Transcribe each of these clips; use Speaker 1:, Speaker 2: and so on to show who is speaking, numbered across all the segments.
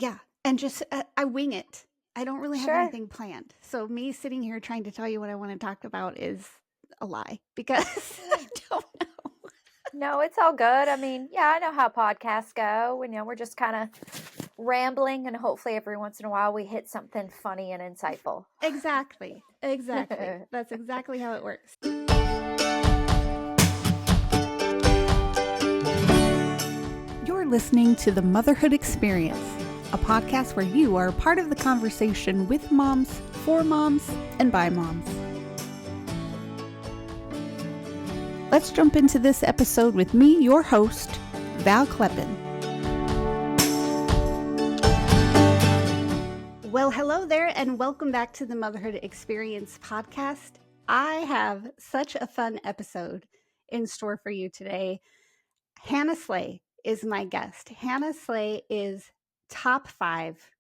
Speaker 1: Yeah. And just, I wing it. I don't really have
Speaker 2: Sure.
Speaker 1: anything planned. So me sitting here trying to tell you what I want to talk about is a lie because I don't know.
Speaker 2: No, it's all good. I mean, yeah, I know how podcasts go. We're just kind of rambling, and hopefully every once in a while we hit something funny and insightful.
Speaker 1: Exactly. Exactly. That's exactly how it works. You're listening to the Motherhood Experience, a podcast where you are part of the conversation with moms, for moms, and by moms. Let's jump into this episode with me, your host, Val Kleppen. Well, hello there, and welcome back to the Motherhood Experience podcast. I have such a fun episode in store for you today. Hannah Slay is my guest. Hannah Slay is top 5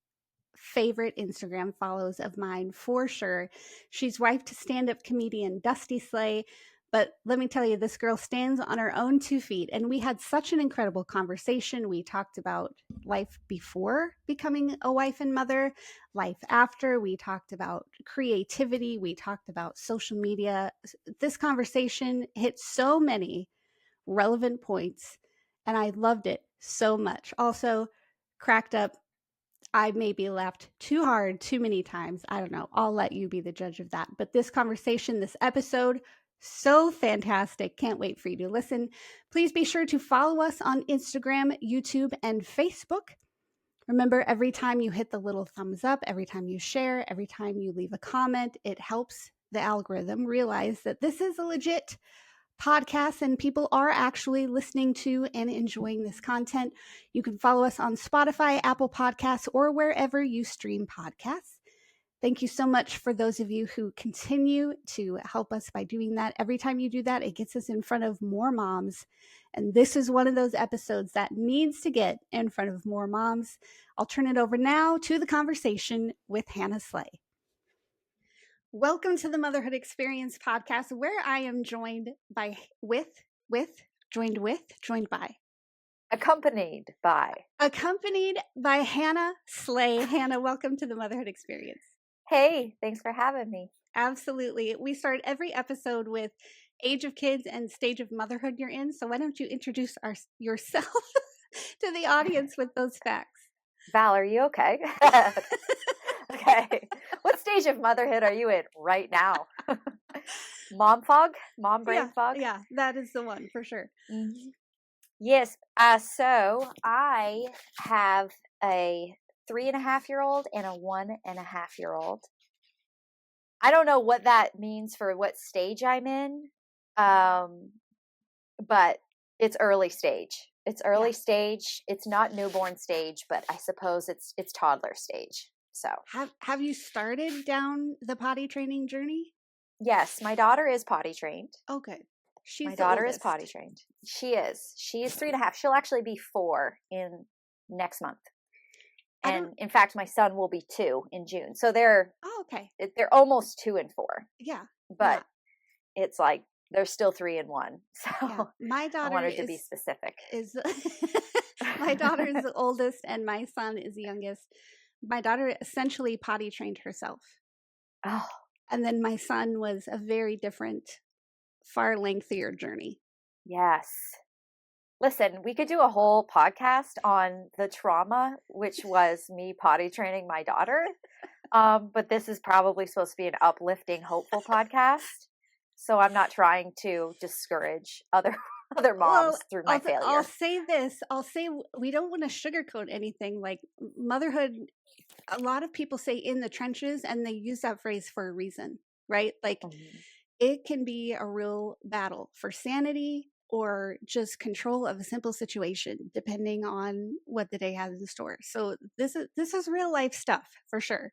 Speaker 1: favorite Instagram follows of mine for sure. She's wife to stand-up comedian Dusty Slay, but let me tell you, this girl stands on her own 2 feet, and we had such an incredible conversation. We talked about life before becoming a wife and mother, life after. We talked about creativity. We talked about social media. This conversation hit so many relevant points, and I loved it so much. Also, cracked up. I maybe laughed too hard too many times. I don't know. I'll let you be the judge of that. But this conversation, this episode, so fantastic. Can't wait for you to listen. Please be sure to follow us on Instagram, YouTube, and Facebook. Remember, every time you hit the little thumbs up, every time you share, every time you leave a comment, it helps the algorithm realize that this is a legit podcast and people are actually listening to and enjoying this content. You can follow us on Spotify, Apple Podcasts, or wherever you stream podcasts. Thank you so much for those of you who continue to help us by doing that. Every time you do that, it gets us in front of more moms. And this is one of those episodes that needs to get in front of more moms. I'll turn it over now to the conversation with Hannah Slay. Welcome to the Motherhood Experience podcast, where I am joined by joined by
Speaker 2: Accompanied by.
Speaker 1: Hannah Slay. Hannah, welcome to the Motherhood Experience.
Speaker 2: Hey, thanks for having me.
Speaker 1: Absolutely. We start every episode with age of kids and stage of motherhood you're in. So why don't you introduce yourself to the audience with those facts?
Speaker 2: Val, are you okay? Okay. What stage of motherhood are you in right now? Mom fog? Mom brain fog?
Speaker 1: Yeah, that is the one for sure.
Speaker 2: Mm-hmm. Yes. So I have a 3.5-year-old and a 1.5-year-old. I don't know what that means for what stage I'm in, but it's early stage. It's early stage. It's not newborn stage, but I suppose it's toddler stage. So
Speaker 1: have you started down the potty training journey?
Speaker 2: Yes, my daughter is potty trained.
Speaker 1: Oh, good.
Speaker 2: My daughter is potty trained. She is 3.5. She'll actually be 4 in next month. And in fact, my son will be 2 in June. So they're They're almost 2 and 4.
Speaker 1: Yeah.
Speaker 2: But it's like they're still 3 and 1. So
Speaker 1: my daughter,
Speaker 2: I wanted to be specific.
Speaker 1: My daughter is the oldest and my son is the youngest. My daughter essentially potty trained herself.
Speaker 2: Oh.
Speaker 1: And then my son was a very different, far lengthier journey.
Speaker 2: Yes. Listen, we could do a whole podcast on the trauma, which was me potty training my daughter. But this is probably supposed to be an uplifting, hopeful podcast. So I'm not trying to discourage other moms through my failure.
Speaker 1: I'll say this. We don't want to sugarcoat anything. Like motherhood, a lot of people say in the trenches, and they use that phrase for a reason, right? Like it can be a real battle for sanity or just control of a simple situation, depending on what the day has in store. So this is real life stuff for sure.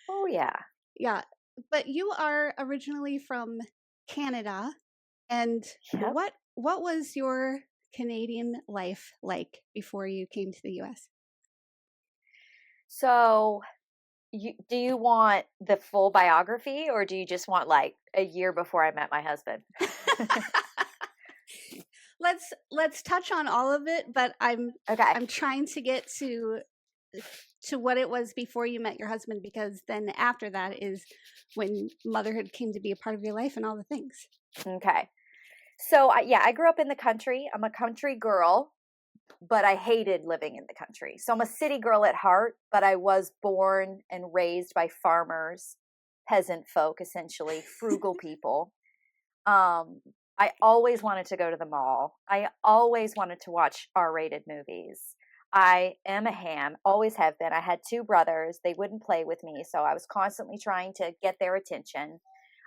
Speaker 2: Oh yeah.
Speaker 1: Yeah. But you are originally from Canada, and what was your Canadian life like before you came to the US?
Speaker 2: So do you want the full biography, or do you just want like a year before I met my husband?
Speaker 1: Let's touch on all of it, but I'm trying to get to to what it was before you met your husband, because then after that is when motherhood came to be a part of your life and all the things.
Speaker 2: Okay. So, I grew up in the country. I'm a country girl, but I hated living in the country. So I'm a city girl at heart, but I was born and raised by farmers, peasant folk, essentially, frugal people. I always wanted to go to the mall. I always wanted to watch R-rated movies. I am a ham, always have been. I had two brothers. They wouldn't play with me, so I was constantly trying to get their attention.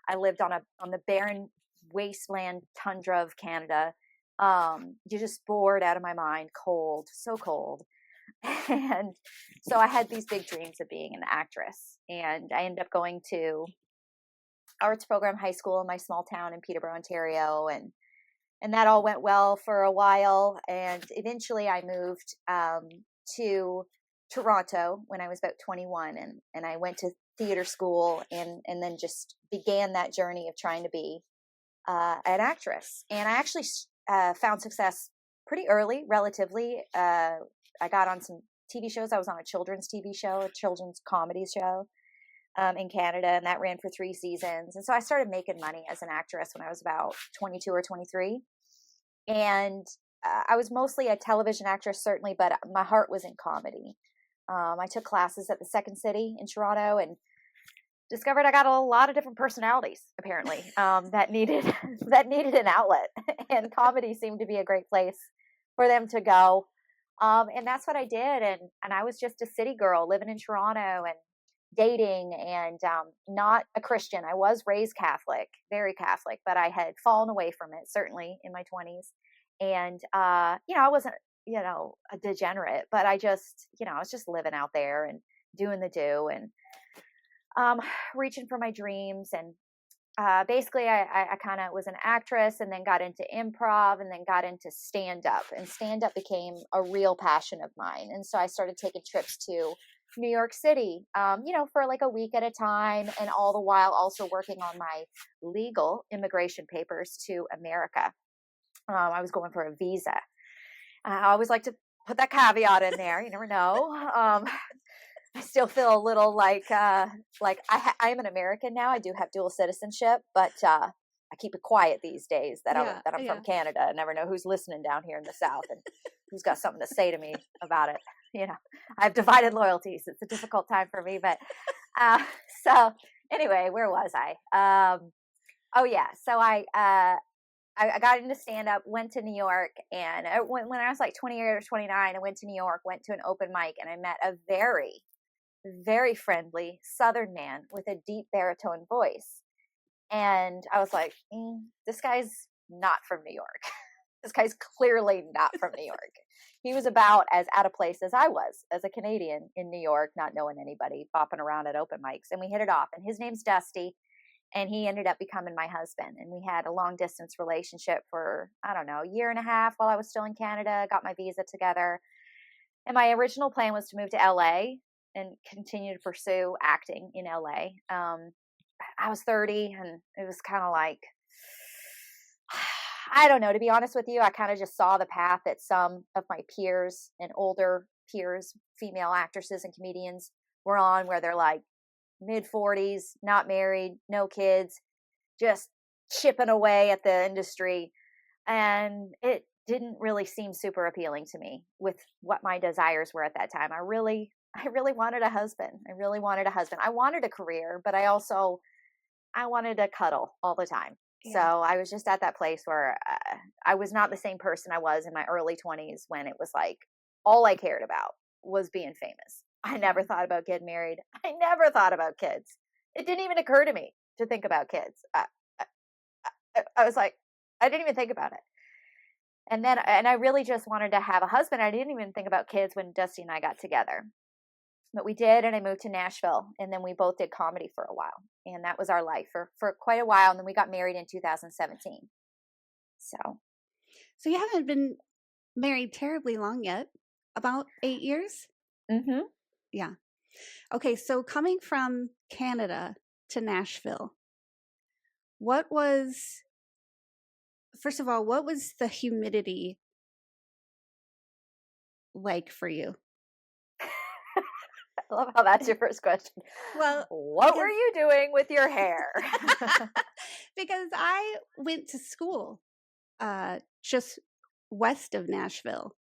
Speaker 2: I lived on the barren wasteland tundra of Canada. You're just bored out of my mind, cold, so cold. And so I had these big dreams of being an actress, and I ended up going to arts program high school in my small town in Peterborough, Ontario, and that all went well for a while. And eventually, I moved to Toronto when I was about 21, and I went to theater school, and then just began that journey of trying to be an actress. And I actually found success pretty early, relatively. I got on some TV shows. I was on a children's TV show, a children's comedy show in Canada, and that ran for 3 seasons. And so I started making money as an actress when I was about 22 or 23. And I was mostly a television actress, certainly, but my heart was in comedy. I took classes at the Second City in Toronto and discovered I got a lot of different personalities, apparently, that needed an outlet, and comedy seemed to be a great place for them to go. And that's what I did. And I was just a city girl living in Toronto and dating, and not a Christian. I was raised Catholic, very Catholic, but I had fallen away from it, certainly in my 20s. And, I wasn't, a degenerate, but I was just living out there and doing the do, and reaching for my dreams. And basically, I kind of was an actress, and then got into improv, and then got into stand-up. And stand-up became a real passion of mine. And so I started taking trips to New York City, for like a week at a time, and all the while also working on my legal immigration papers to America. I was going for a visa. I always like to put that caveat in there. You never know. I still feel a little like I am an American now. I do have dual citizenship, but I keep it quiet these days that I'm from Canada. I never know who's listening down here in the South and who's got something to say to me about it. I have divided loyalties. It's a difficult time for me, but so anyway, where was I? So I got into stand-up, went to New York, and when I was like 28 or 29, I went to New York, went to an open mic, and I met a very, very friendly Southern man with a deep baritone voice. And I was like, this guy's not from New York. This guy's clearly not from New York. He was about as out of place as I was as a Canadian in New York, not knowing anybody, bopping around at open mics. And we hit it off. And his name's Dusty. And he ended up becoming my husband. And we had a long distance relationship for, I don't know, a year and a half while I was still in Canada, got my visa together. And my original plan was to move to LA and continue to pursue acting in LA. I was 30, and it was kind of like, I don't know, to be honest with you, I kind of just saw the path that some of my peers and older peers, female actresses and comedians, were on, where they're like mid 40s, not married, no kids, just chipping away at the industry. And it didn't really seem super appealing to me with what my desires were at that time. I really wanted a husband. I wanted a career, but I wanted to cuddle all the time. Yeah. So I was just at that place where I was not the same person I was in my early 20s, when it was like all I cared about was being famous. I never thought about getting married. I never thought about kids. It didn't even occur to me to think about kids. I was like, I didn't even think about it. And I really just wanted to have a husband. I didn't even think about kids when Dusty and I got together. But we did, and I moved to Nashville, and then we both did comedy for a while. And that was our life for quite a while. And then we got married in 2017. So
Speaker 1: you haven't been married terribly long yet, about 8 years?
Speaker 2: Mm-hmm.
Speaker 1: Yeah. Okay, so coming from Canada to Nashville, first of all, what was the humidity like for you?
Speaker 2: love how that's your first question.
Speaker 1: Well,
Speaker 2: What were you doing with your hair?
Speaker 1: because I went to school just west of Nashville,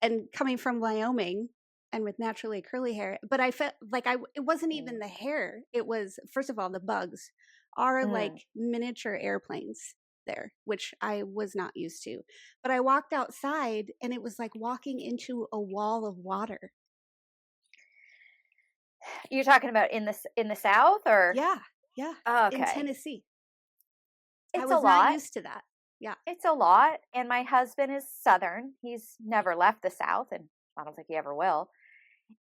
Speaker 1: and coming from Wyoming and with naturally curly hair, but I felt like it wasn't even the hair. It was, first of all, the bugs are like miniature airplanes there, which I was not used to. But I walked outside and it was like walking into a wall of water.
Speaker 2: You're talking about in the South, or?
Speaker 1: Yeah.
Speaker 2: Oh,
Speaker 1: In
Speaker 2: okay.
Speaker 1: Tennessee. I
Speaker 2: It's a
Speaker 1: was not
Speaker 2: lot.
Speaker 1: used to that. Yeah.
Speaker 2: It's a lot. And my husband is Southern. He's never left the South, and I don't think he ever will.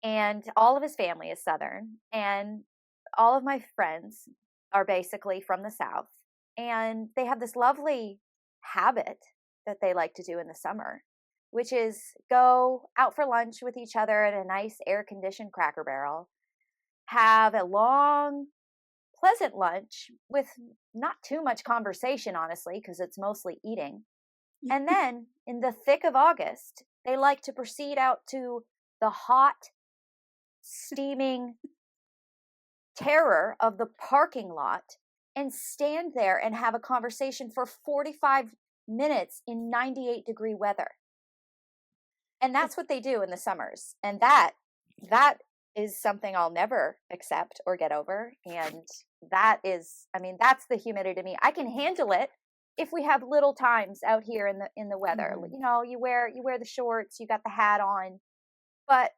Speaker 2: And all of his family is Southern. And all of my friends are basically from the South. And they have this lovely habit that they like to do in the summer, which is go out for lunch with each other at a nice air conditioned Cracker Barrel, have a long, pleasant lunch with not too much conversation, honestly, because it's mostly eating. And then in the thick of August, they like to proceed out to the hot, steaming terror of the parking lot and stand there and have a conversation for 45 minutes in 98-degree weather. And that's what they do in the summers. And that is something I'll never accept or get over. And that is, I mean, that's the humidity to me. I can handle it if we have little times out here in the weather. You know, you wear the shorts, you got the hat on. But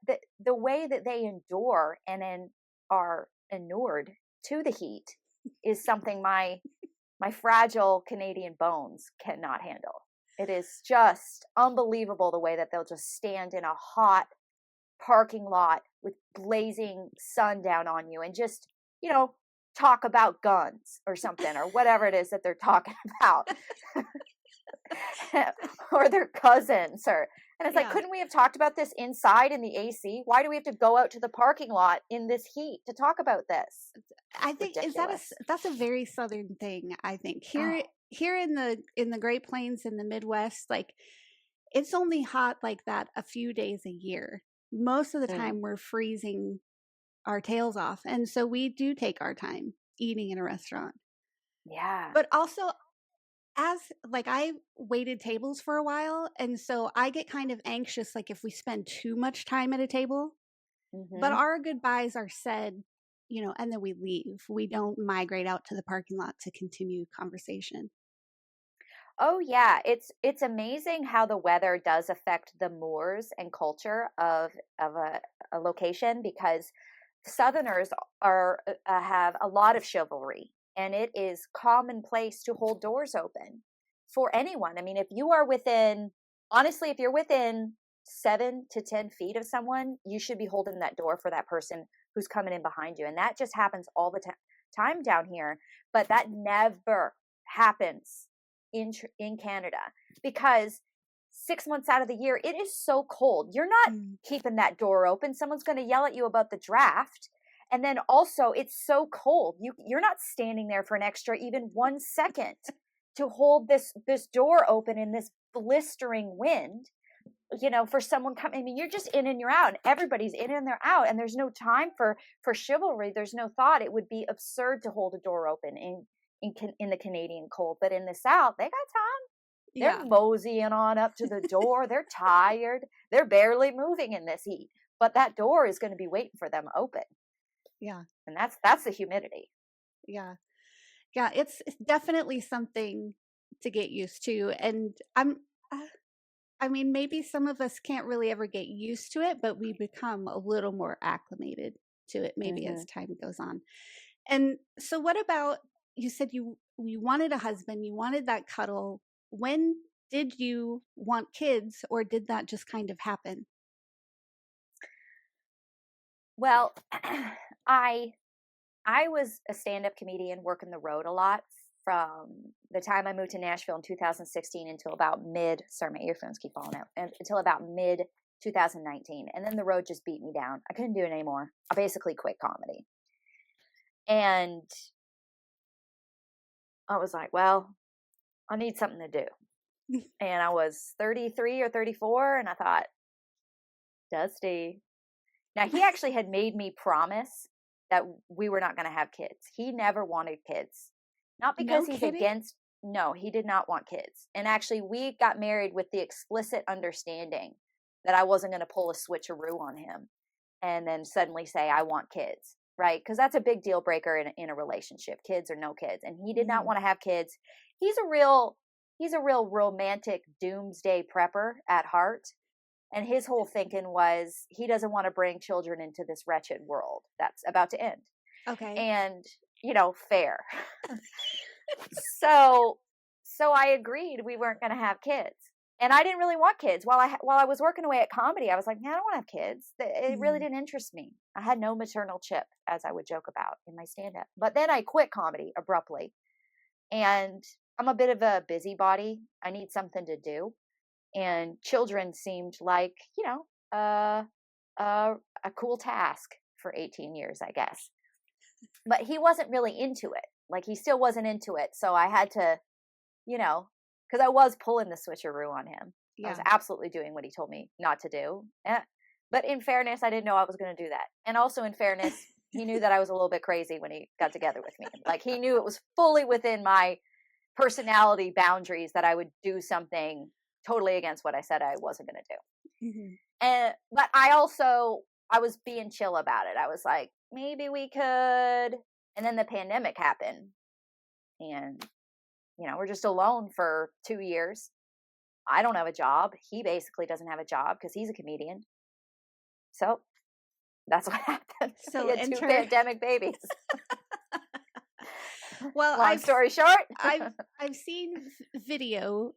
Speaker 2: the way that they endure and then are inured to the heat is something my fragile Canadian bones cannot handle. It is just unbelievable the way that they'll just stand in a hot parking lot with blazing sun down on you and just, you know, talk about guns or something or whatever it is that they're talking about. Or their cousins, or and it's like, couldn't we have talked about this inside in the AC? Why do we have to go out to the parking lot in this heat to talk about this?
Speaker 1: I think that's a very Southern thing. I think here in the Great Plains in the Midwest, like it's only hot like that a few days a year. Most of the time we're freezing our tails off, and so we do take our time eating in a restaurant.
Speaker 2: Yeah.
Speaker 1: But also, as like I waited tables for a while, and so I get kind of anxious like if we spend too much time at a table. But our goodbyes are said, you know, and then we leave. We don't migrate out to the parking lot to continue conversation.
Speaker 2: Oh yeah, it's amazing how the weather does affect the mores and culture of a location, because Southerners are have a lot of chivalry, and it is commonplace to hold doors open for anyone. I mean, if you are within, honestly, if you're within 7 to 10 feet of someone, you should be holding that door for that person who's coming in behind you, and that just happens all the time down here. But that never happens in Canada, because 6 months out of the year it is so cold. You're not keeping that door open. Someone's going to yell at you about the draft. And then also it's so cold. You're not standing there for an extra even 1 second to hold this door open in this blistering wind, you know, for someone coming. I mean, you're just in and you're out, and everybody's in and they're out, and there's no time for chivalry. There's no thought. It would be absurd to hold a door open in the Canadian cold. But in the South, they got time. They're moseying on up to the door. They're tired. They're barely moving in this heat, but that door is going to be waiting for them open.
Speaker 1: Yeah.
Speaker 2: And that's the humidity.
Speaker 1: Yeah. It's definitely something to get used to. And I mean, maybe some of us can't really ever get used to it, but we become a little more acclimated to it maybe as time goes on. And so what about, you said you wanted a husband, you wanted that cuddle. When did you want kids, or did that just kind of happen?
Speaker 2: Well, I was a stand-up comedian working the road a lot from the time I moved to Nashville in 2016 until about sorry, my earphones keep falling out, until about mid 2019. And then the road just beat me down. I couldn't do it anymore. I basically quit comedy. And I was like, well, I need something to do. And I was 33 or 34, and I thought, Dusty, Now, he actually had made me promise that we were not going to have kids. He never wanted kids. Not because
Speaker 1: No
Speaker 2: he's
Speaker 1: kidding?
Speaker 2: against, no, he did not want kids. And actually, we got married with the explicit understanding that I wasn't going to pull a switcheroo on him and then suddenly say, I want kids, right? Because that's a big deal breaker in a relationship, kids or no kids. And he did not want to have kids. He's a real romantic doomsday prepper at heart. And his whole thinking was he doesn't want to bring children into this wretched world that's about to end.
Speaker 1: Okay.
Speaker 2: And, fair. So I agreed we weren't going to have kids. And I didn't really want kids. While I was working away at comedy, I was like, man, I don't want to have kids. It really didn't interest me. I had no maternal chip, as I would joke about in my stand-up. But then I quit comedy abruptly. And I'm a bit of a busybody. I need something to do. And children seemed like, a cool task for 18 years, I guess. But he wasn't really into it. Like, he still wasn't into it. So I had to, because I was pulling the switcheroo on him. Yeah. I was absolutely doing what he told me not to do. But in fairness, I didn't know I was going to do that. And also in fairness, he knew that I was a little bit crazy when he got together with me. Like, he knew it was fully within my personality boundaries that I would do something totally against what I said I wasn't going to do. But I was being chill about it. I was like, maybe we could. And then the pandemic happened. And, we're just alone for 2 years. I don't have a job. He basically doesn't have a job because he's a comedian. So that's what happened. So he had 2 pandemic babies.
Speaker 1: Well,
Speaker 2: long story short,
Speaker 1: I've seen video,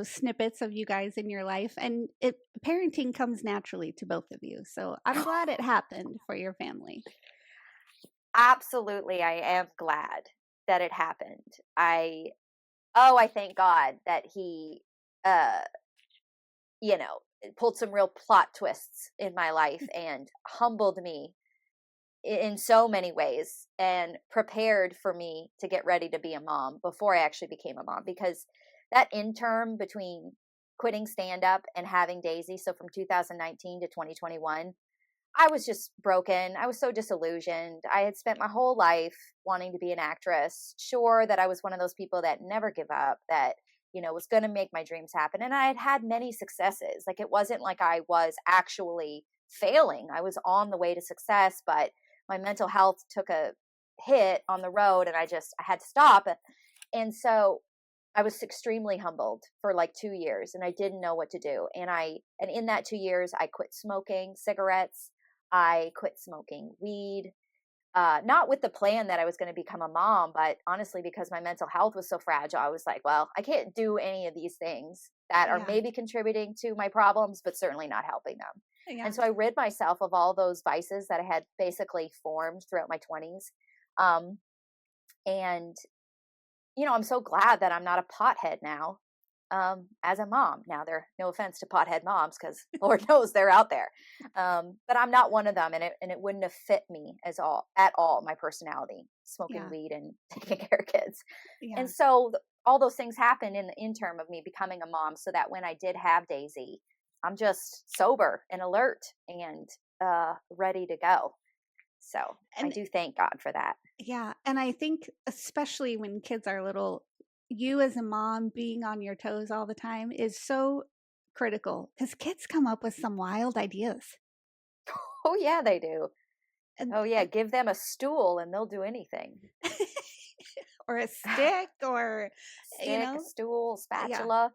Speaker 1: snippets of you guys in your life, and parenting comes naturally to both of you. So I'm glad it happened for your family.
Speaker 2: Absolutely, I am glad that it happened. I thank God that he, pulled some real plot twists in my life and humbled me in so many ways and prepared for me to get ready to be a mom before I actually became a mom, because that interim between quitting stand-up and having Daisy, so from 2019 to 2021, I was just broken. I was so disillusioned. I had spent my whole life wanting to be an actress, sure that I was one of those people that never give up, that was going to make my dreams happen. And I had had many successes. Like, it wasn't like I was actually failing. I was on the way to success, but my mental health took a hit on the road and I had to stop. And so I was extremely humbled for like 2 years and I didn't know what to do. And in that 2 years, I quit smoking cigarettes. I quit smoking weed, not with the plan that I was going to become a mom, but honestly, because my mental health was so fragile, I was like, well, I can't do any of these things that are maybe contributing to my problems, but certainly not helping them. Yeah. And so I rid myself of all those vices that I had basically formed throughout my 20s. And, I'm so glad that I'm not a pothead now as a mom. Now, no offense to pothead moms, because Lord knows they're out there. But I'm not one of them, and it wouldn't have fit me at all, my personality, smoking weed and taking care of kids. Yeah. And so all those things happened in the interim of me becoming a mom, so that when I did have Daisy, I'm just sober and alert and ready to go. So I do thank God for that.
Speaker 1: Yeah. And I think especially when kids are little, you as a mom being on your toes all the time is so critical, because kids come up with some wild ideas.
Speaker 2: Oh, yeah, they do. Give them a stool and they'll do anything.
Speaker 1: Or a stick or
Speaker 2: a stool, spatula,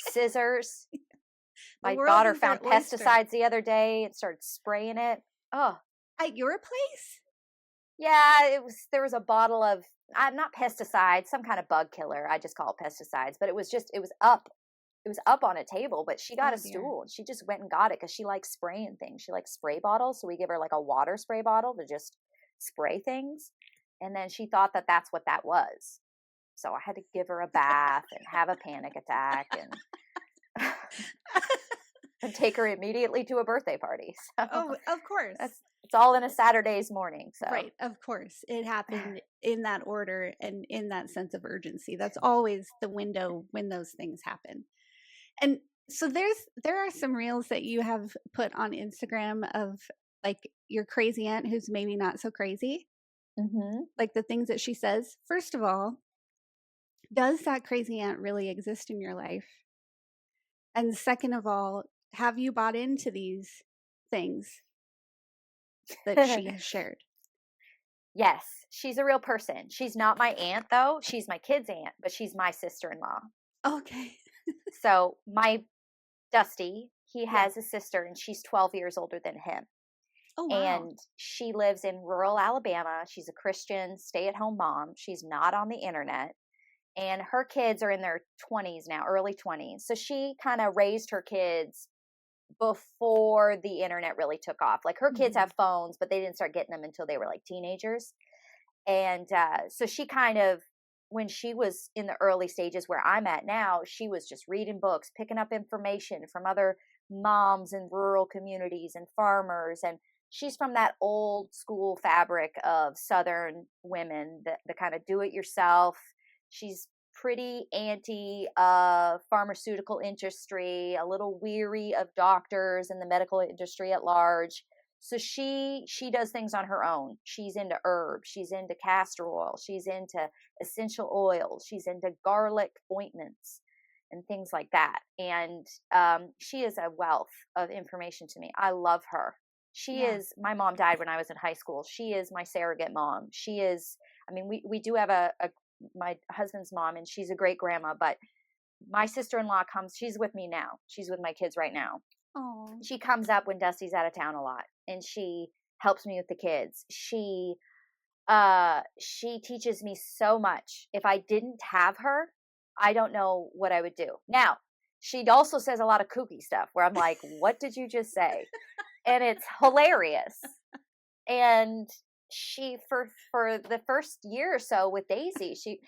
Speaker 2: scissors. My daughter found pesticides the other day and started spraying it. Oh,
Speaker 1: at your place?
Speaker 2: Yeah, there was a bottle of not pesticides, some kind of bug killer. I just call it pesticides, but it was up on a table, but she got a stool and she just went and got it because she likes spraying things. She likes spray bottles. So we give her like a water spray bottle to just spray things. And then she thought that that's what that was. So I had to give her a bath and have a panic attack and take her immediately to a birthday party. So
Speaker 1: of course.
Speaker 2: It's all in a Saturday's morning. So
Speaker 1: right. Of course. It happened in that order and in that sense of urgency. That's always the window when those things happen. And So there are some reels that you have put on Instagram of like your crazy aunt who's maybe not so crazy,
Speaker 2: Mm-hmm.
Speaker 1: like the things that she says. First of all, does that crazy aunt really exist in your life? And second of all, have you bought into these things that she has shared?
Speaker 2: Yes, she's a real person. She's not my aunt, though. She's my kid's aunt, but she's my sister-in-law.
Speaker 1: Okay.
Speaker 2: So my Dusty, he
Speaker 1: Yeah.
Speaker 2: has a sister, and she's 12 years older than him.
Speaker 1: Oh, wow.
Speaker 2: And she lives in rural Alabama. She's a Christian stay-at-home mom. She's not on the internet. And her kids are in their 20s now, early 20s. So she kind of raised her kids before the internet really took off. Like her kids
Speaker 1: Mhm.
Speaker 2: have phones, but they didn't start getting them until they were like teenagers. And so she kind of, when she was in the early stages where I'm at now, she was just reading books, picking up information from other moms in rural communities and farmers. And she's from that old school fabric of Southern women, the kind of do it yourself. She's pretty anti pharmaceutical industry, a little weary of doctors and the medical industry at large. So she does things on her own. She's into herbs, she's into castor oil, she's into essential oils, she's into garlic ointments and things like that. And she is a wealth of information to me. I love her. She
Speaker 1: Yeah.
Speaker 2: is, my mom died when I was in high school. She is my surrogate mom. She is, I mean, we do have a my husband's mom, and she's a great grandma, but my sister-in-law comes, she's with me now. She's with my kids right now.
Speaker 1: Oh.
Speaker 2: She comes up when Dusty's out of town a lot, and she helps me with the kids. She teaches me so much. If I didn't have her, I don't know what I would do. Now, she also says a lot of kooky stuff where I'm like, what did you just say? And it's hilarious. And she, for the first year or so with Daisy, she,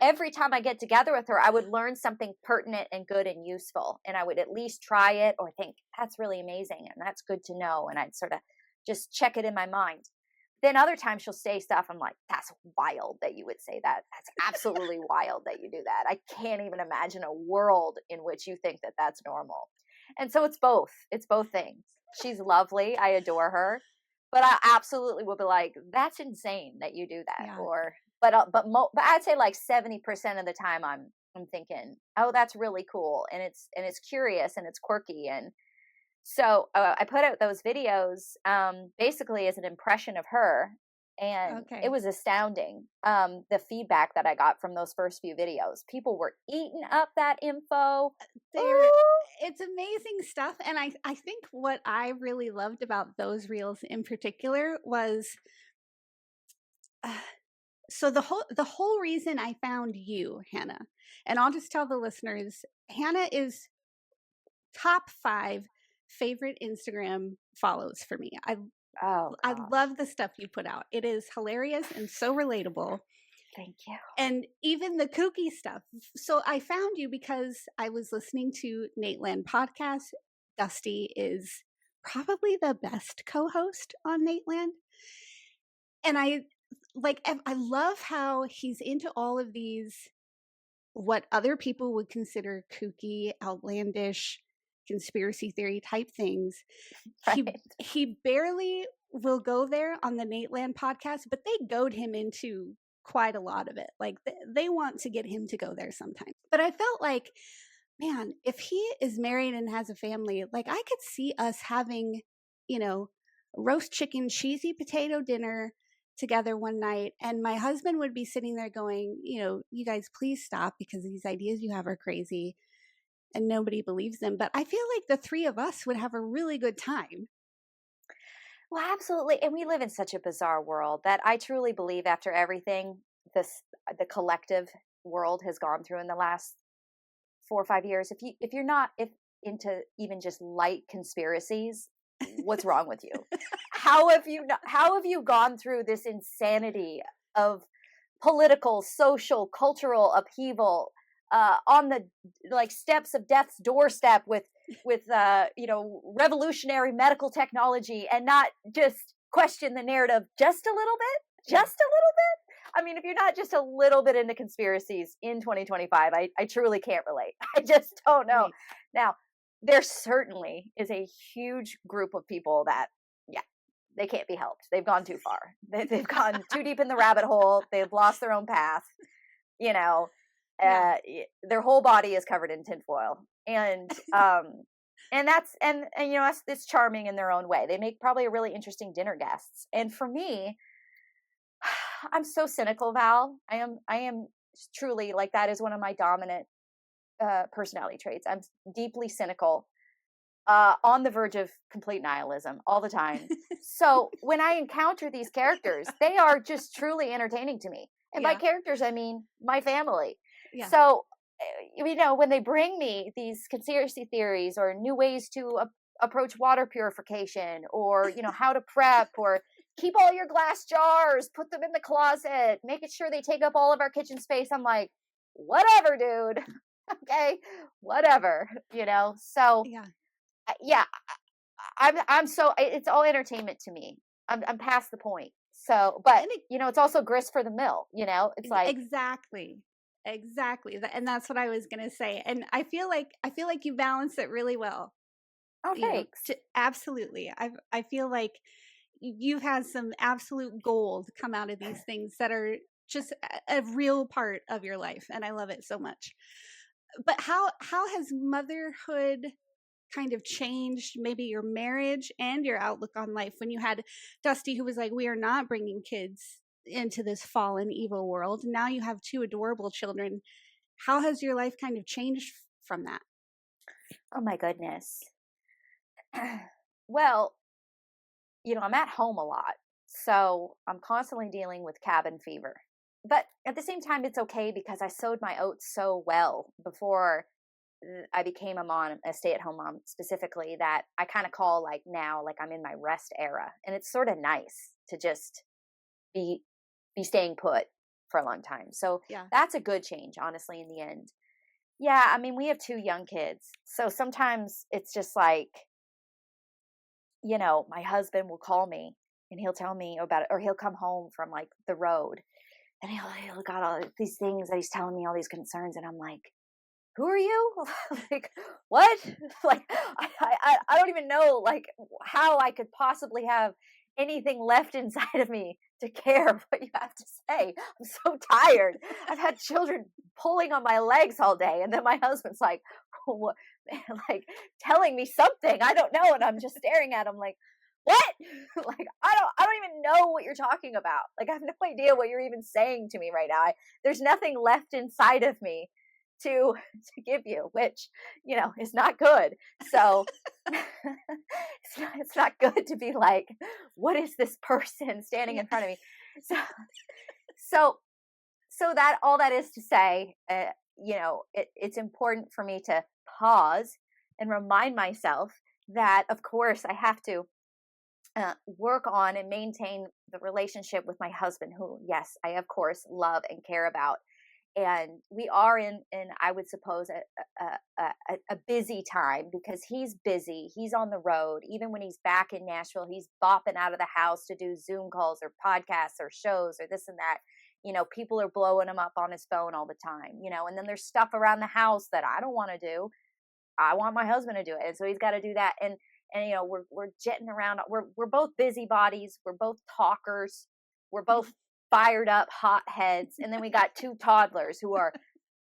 Speaker 2: every time I get together with her, I would learn something pertinent and good and useful, and I would at least try it or think that's really amazing and that's good to know, and I'd sort of just check it in my mind. Then other times she'll say stuff I'm like, that's wild that you would say that. That's absolutely wild that you do that. I can't even imagine a world in which you think that that's normal. And so it's both. It's both things. She's lovely. I adore her, but I absolutely will be like, that's insane that you do that.
Speaker 1: Yeah.
Speaker 2: Or, but I'd say like 70% of the time I'm thinking, oh, that's really cool, and it's curious and it's quirky. And so I put out those videos basically as an impression of her, and it
Speaker 1: Okay.
Speaker 2: was astounding, the feedback that I got from those first few videos. People were eating up that info.
Speaker 1: There
Speaker 2: Ooh.
Speaker 1: it's amazing stuff, and I think what I really loved about those reels in particular was uh, so the whole reason I found you, Hannah, and I'll just tell the listeners, Hannah is top 5 favorite Instagram follows for me.
Speaker 2: Oh
Speaker 1: I
Speaker 2: gosh,
Speaker 1: love the stuff you put out. It is hilarious and so relatable.
Speaker 2: thank you.
Speaker 1: And even the kooky stuff. So I found you because I was listening to Nate Land podcast. Dusty is probably the best co-host on Nate Land. And I love how he's into all of these what other people would consider kooky, outlandish, conspiracy theory type things. He
Speaker 2: Right.
Speaker 1: he barely will go there on the Nate Land podcast, but they goad him into quite a lot of it. Like they want to get him to go there sometimes. But I felt like, man, if he is married and has a family, like I could see us having, you know, roast chicken, cheesy potato dinner together one night, and my husband would be sitting there going, you guys please stop because these ideas you have are crazy and nobody believes them. But I feel like the three of us would have a really good time.
Speaker 2: Well, absolutely. And we live in such a bizarre world that I truly believe after everything the collective world has gone through in the last 4 or 5 years, if you're not if into even just light conspiracies, what's wrong with you? How have you gone through this insanity of political, social, cultural upheaval on the like steps of death's doorstep with revolutionary medical technology, and not just question the narrative just a little bit, just a little bit? I mean, if you're not just a little bit into conspiracies in 2025, I truly can't relate. I just don't know.
Speaker 1: Right.
Speaker 2: Now, there certainly is a huge group of people that, yeah, they can't be helped. They've gone too far. They've gone too deep in the rabbit hole. They've lost their own path. You know,
Speaker 1: Yeah.
Speaker 2: their whole body is covered in tinfoil, and that's and you know, it's charming in their own way. They make probably a really interesting dinner guests. And for me, I'm so cynical, Val. I am truly, like, that is one of my dominant personality traits. I'm deeply cynical, on the verge of complete nihilism all the time. So when I encounter these characters, they are just truly entertaining to me. And by
Speaker 1: Yeah.
Speaker 2: characters, I mean my family.
Speaker 1: Yeah.
Speaker 2: So, you know, when they bring me these conspiracy theories or new ways to approach water purification, or, you know, how to prep, or keep all your glass jars, put them in the closet, making sure they take up all of our kitchen space, I'm like, whatever, dude. Okay, whatever, you know. So,
Speaker 1: Yeah.
Speaker 2: yeah, I'm so, it's all entertainment to me. I'm past the point. So, but
Speaker 1: And
Speaker 2: you know, it's also grist for the mill. You know, it's like,
Speaker 1: exactly. Exactly. And that's what I was going to say. And I feel like you balance it really well.
Speaker 2: oh,
Speaker 1: You know,
Speaker 2: thanks.
Speaker 1: absolutely. I feel like you've had some absolute gold come out of these things that are just a real part of your life, and I love it so much. But how has motherhood kind of changed maybe your marriage and your outlook on life when you had Dusty, who was like, we are not bringing kids into this fallen evil world. Now you have two adorable children. How has your life kind of changed from that?
Speaker 2: Oh my goodness. Well, you know, I'm at home a lot, so I'm constantly dealing with cabin fever. But at the same time, it's okay because I sowed my oats so well before I became a mom, a stay-at-home mom specifically, that I kind of call, like, now, like, I'm in my rest era, and it's sort of nice to just be staying put for a long time. So
Speaker 1: Yeah.
Speaker 2: that's a good change, honestly, in the end. Yeah, I mean, we have two young kids, so sometimes it's just like, you know, my husband will call me and he'll tell me about it, or he'll come home from, like, the road, and he'll got all these things that he's telling me, all these concerns, and I'm like, who are you? Like, what? Like, I don't even know, like, how I could possibly have anything left inside of me to care what you have to say. I'm so tired. I've had children pulling on my legs all day, and then my husband's like, what? Like, telling me something I don't know, and I'm just staring at him like, what? Like, I don't even know what you're talking about. Like, I have no idea what you're even saying to me right now. There's nothing left inside of me to give you, which, you know, is not good. So it's not good to be like, what is this person standing
Speaker 1: Yeah.
Speaker 2: in front of me? So so so that, all that is to say, you know, it's important for me to pause and remind myself that, of course, I have to work on and maintain the relationship with my husband, who, yes, I of course love and care about. And we are in I would suppose a busy time, because he's busy. He's on the road. Even when he's back in Nashville, he's bopping out of the house to do Zoom calls or podcasts or shows or this and that. You know, people are blowing him up on his phone all the time. You know, and then there's stuff around the house that I don't want to do. I want my husband to do it, and so he's got to do that. And you know, we're jetting around. We're both busybodies. We're both talkers. We're both fired up hot heads, and then we got two toddlers who are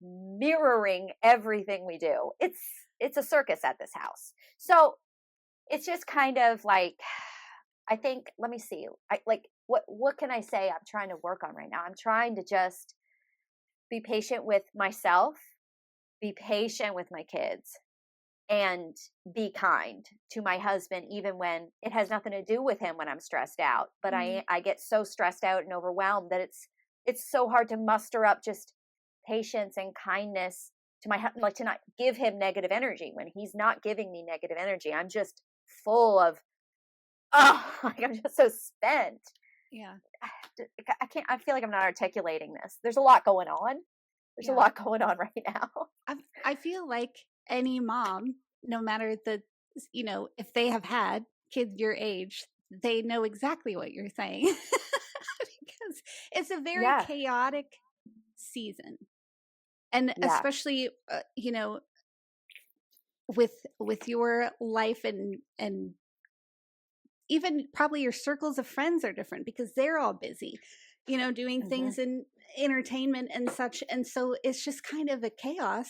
Speaker 2: mirroring everything we do. It's a circus at this house. So it's just kind of like, I think, let me see, like, what can I say I'm trying to work on right now? I'm trying to just be patient with myself, be patient with my kids, and be kind to my husband, even when it has nothing to do with him, when I'm stressed out. But
Speaker 1: Mhm.
Speaker 2: I get so stressed out and overwhelmed that it's so hard to muster up just patience and kindness to my husband, like, to not give him negative energy when he's not giving me negative energy. I'm just full of, oh, like, I'm just so spent.
Speaker 1: Yeah.
Speaker 2: I can't, I feel like I'm not articulating this. There's a lot going on. There's a
Speaker 1: Yeah.
Speaker 2: lot going on right now.
Speaker 1: I feel like any mom, no matter the, you know, if they have had kids your age, they know exactly what you're saying because it's a very
Speaker 2: Yeah.
Speaker 1: chaotic season. And
Speaker 2: Yeah.
Speaker 1: especially, you know, with your life, and even probably your circles of friends are different because they're all busy, doing things in entertainment and such. And so it's just kind of a chaos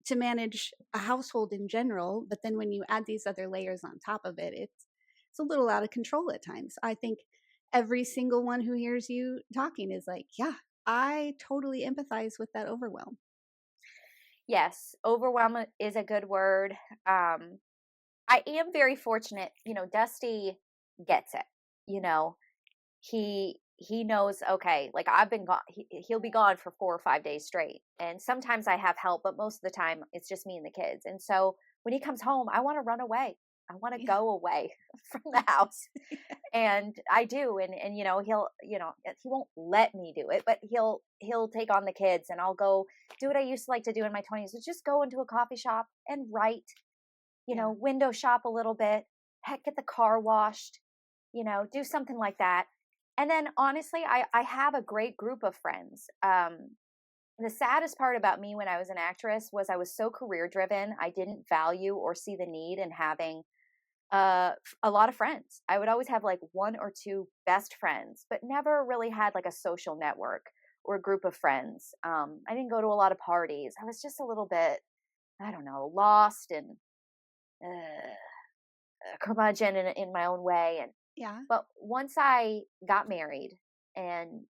Speaker 1: to manage a household in general. But then when you add these other layers on top of it, it's a little out of control at times. I think every single one who hears you talking is like, yeah, I totally empathize with that overwhelm.
Speaker 2: Yes, overwhelm is a good word. I am very fortunate, Dusty gets it. You know, he knows, okay, like I've been gone, he'll be gone for 4 or 5 days straight. And sometimes I have help, but most of the time it's just me and the kids. And so when he comes home, I want to run away. I want to go away from the house. And I do. And he'll, he won't let me do it, but he'll take on the kids, and I'll go do what I used to like to do in my 20s, is just go into a coffee shop and write, window shop a little bit, heck, get the car washed, do something like that. And then honestly, I have a great group of friends. The saddest part about me when I was an actress was I was so career driven. I didn't value or see the need in having a lot of friends. I would always have like one or two best friends, but never really had like a social network or a group of friends. I didn't go to a lot of parties. I was just a little bit, I don't know, lost and curmudgeon in my own way. And
Speaker 1: Yeah.
Speaker 2: but once I got married and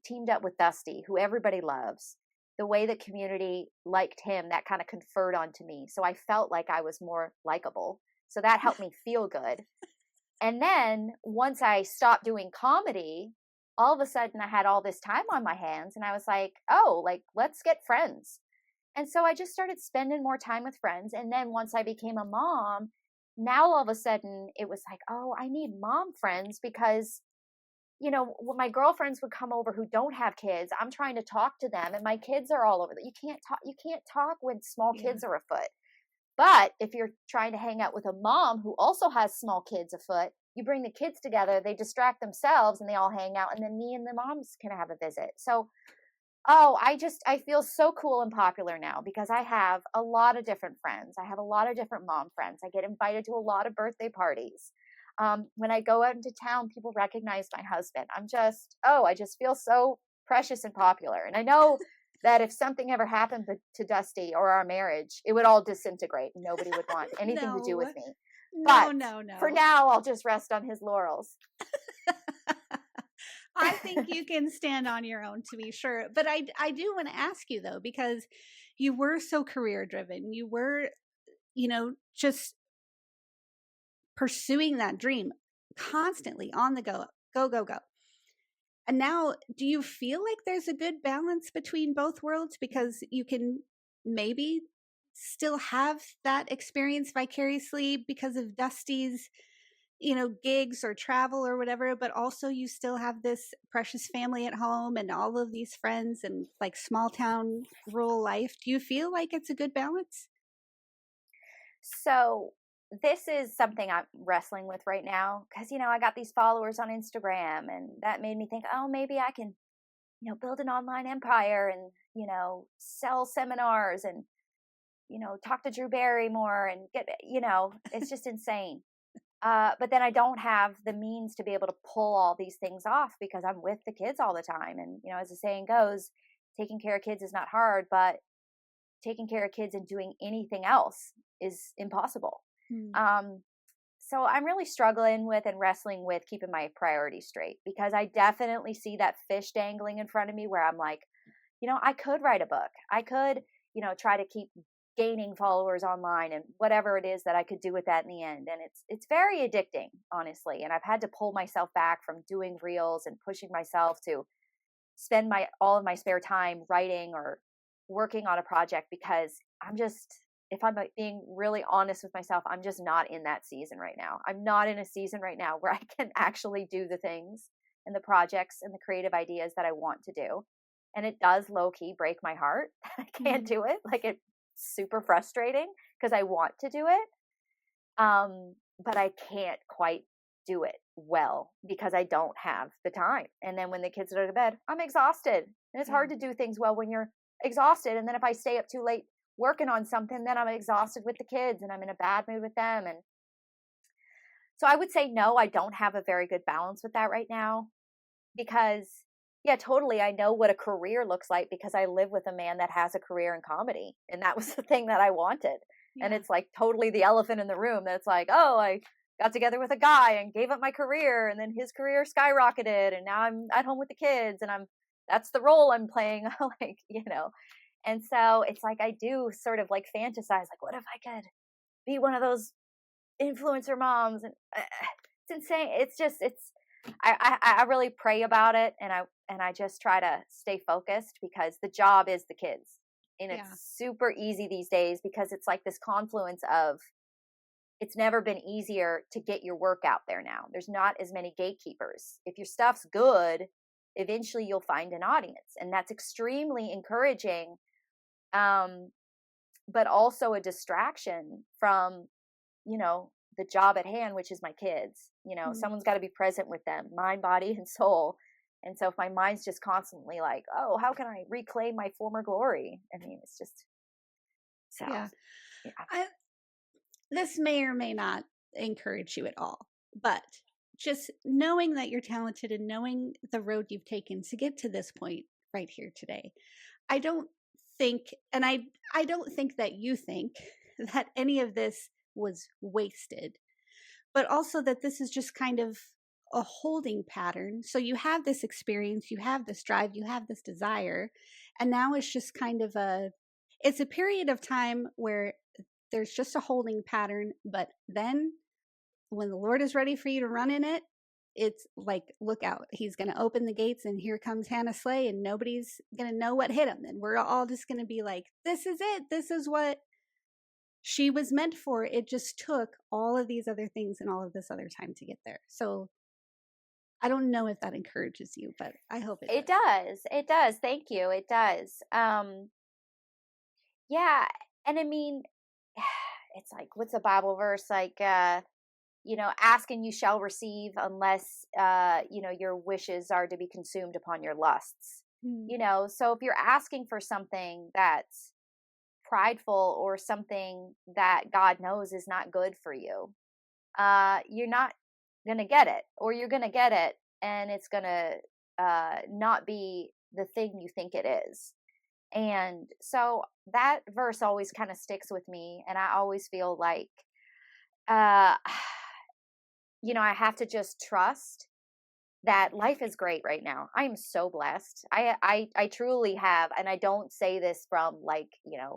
Speaker 2: teamed up with Dusty, who everybody loves, the way the community liked him, that kind of conferred onto me. So I felt like I was more likable. So that helped me feel good. And then once I stopped doing comedy, all of a sudden I had all this time on my hands, and I was like, oh, like, let's get friends. And so I just started spending more time with friends. And then once I became a mom, now all of a sudden it was like, oh, I need mom friends, because when my girlfriends would come over who don't have kids, I'm trying to talk to them, and my kids are all over. You can't talk when small kids are afoot. But if you're trying to hang out with a mom who also has small kids afoot, you bring the kids together, they distract themselves, and they all hang out, and then me and the moms can have a visit. So, I feel so cool and popular now because I have a lot of different friends. I have a lot of different mom friends. I get invited to a lot of birthday parties. When I go out into town, people recognize my husband. I just feel so precious and popular. And I know that if something ever happened to Dusty or our marriage, it would all disintegrate. Nobody would want anything to do with me. But
Speaker 1: No.
Speaker 2: for now, I'll just rest on his laurels.
Speaker 1: I think you can stand on your own, to be sure. But I do want to ask you, though, because you were so career driven. You were, just pursuing that dream constantly on the go, go, go, go. And now, do you feel like there's a good balance between both worlds? Because you can maybe still have that experience vicariously because of Dusty's, gigs or travel or whatever, but also you still have this precious family at home and all of these friends and like small town rural life. Do you feel like it's a good balance?
Speaker 2: So this is something I'm wrestling with right now because, I got these followers on Instagram, and that made me think, oh, maybe I can, build an online empire and, sell seminars and, talk to Drew Barrymore and get, it's just insane. But then I don't have the means to be able to pull all these things off because I'm with the kids all the time. And, as the saying goes, taking care of kids is not hard, but taking care of kids and doing anything else is impossible. So I'm really struggling with and wrestling with keeping my priorities straight, because I definitely see that fish dangling in front of me where I'm like, I could write a book. I could, try to keep gaining followers online and whatever it is that I could do with that in the end. And it's very addicting, honestly. And I've had to pull myself back from doing reels and pushing myself to spend all of my spare time writing or working on a project, because if I'm being really honest with myself, I'm just not in that season right now. I'm not in a season right now where I can actually do the things and the projects and the creative ideas that I want to do. And it does low key break my heart that I can't do it. Like, it's super frustrating because I want to do it. But I can't quite do it well because I don't have the time. And then when the kids go to bed, I'm exhausted. And it's hard to do things well when you're exhausted. And then if I stay up too late working on something, then I'm exhausted with the kids and I'm in a bad mood with them. And so I would say, no, I don't have a very good balance with that right now because, yeah, totally. I know what a career looks like because I live with a man that has a career in comedy. And that was the thing that I wanted. And
Speaker 1: Yeah.
Speaker 2: it's like totally the elephant in the room that's like, oh, I got together with a guy and gave up my career and then his career skyrocketed and now I'm at home with the kids and that's the role I'm playing. Like, and so it's like I do sort of like fantasize, like, what if I could be one of those influencer moms? And it's insane. I really pray about it, and I just try to stay focused because the job is the kids, and
Speaker 1: Yeah.
Speaker 2: it's super easy these days because it's like this confluence of it's never been easier to get your work out there now. There's not as many gatekeepers. If your stuff's good, eventually you'll find an audience, and that's extremely encouraging. But also a distraction from, the job at hand, which is my kids. Someone's got to be present with them, mind, body, and soul. And so if my mind's just constantly like, oh, how can I reclaim my former glory? I mean, it's just so.
Speaker 1: Yeah.
Speaker 2: Yeah.
Speaker 1: This may or may not encourage you at all, but just knowing that you're talented and knowing the road you've taken to get to this point right here today, I don't think, and I don't think that you think that any of this was wasted, but also that this is just kind of a holding pattern. So you have this experience, you have this drive, you have this desire, and now it's just kind of it's a period of time where there's just a holding pattern, but then when the Lord is ready for you to run in it, it's like, look out. He's going to open the gates and here comes Hannah Slay and nobody's going to know what hit him. And we're all just going to be like, this is it. This is what she was meant for. It just took all of these other things and all of this other time to get there. So I don't know if that encourages you, but I hope it does.
Speaker 2: It does. Thank you. It does. Yeah. And I mean, it's like, what's a Bible verse? Like, ask and you shall receive unless, your wishes are to be consumed upon your lusts. So if you're asking for something that's prideful or something that God knows is not good for you, you're not going to get it, or you're going to get it and it's going to not be the thing you think it is. And so that verse always kind of sticks with me. And I always feel like, uh, I have to just trust that life is great right now. I am so blessed. I truly have, and I don't say this from like,